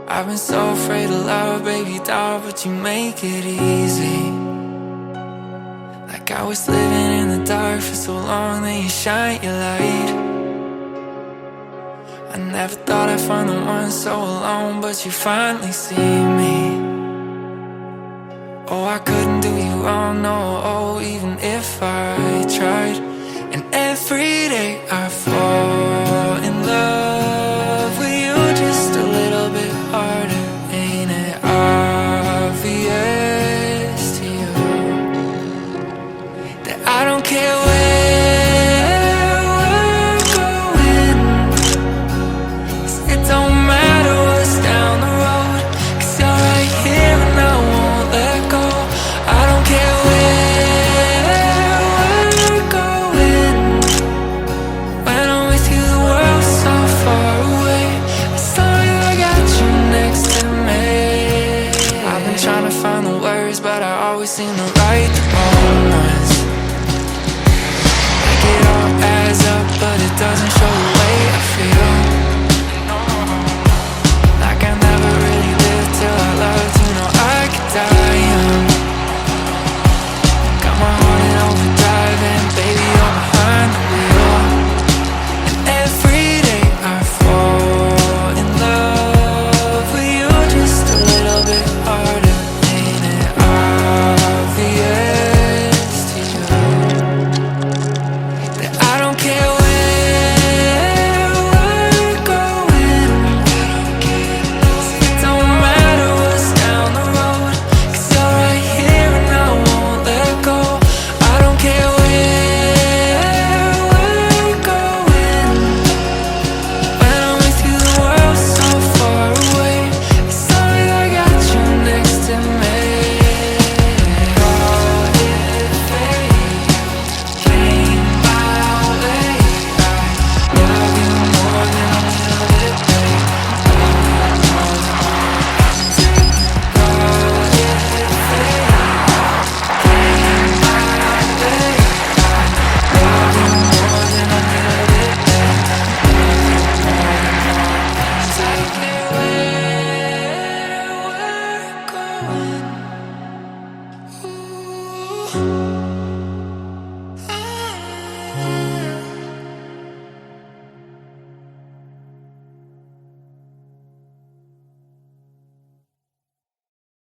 I've been so afraid of love, baby doll, but you make it easy. Like I was living in the dark for so long, then you shine your light. I never thought I'd find the one so alone, but you finally see me. Oh, I couldn't do you wrong, no, oh, even if I tried. And every day I fall in love with you just a little bit harder. Ain't it obvious to you that I don't care where we're going? 'Cause it don't matter what's down the road, 'cause you're right here and I won't let go. I don't care where we're going. When I'm with you the world's so far away, as long as I got you next to me. I've been trying to find the words, but I always seem to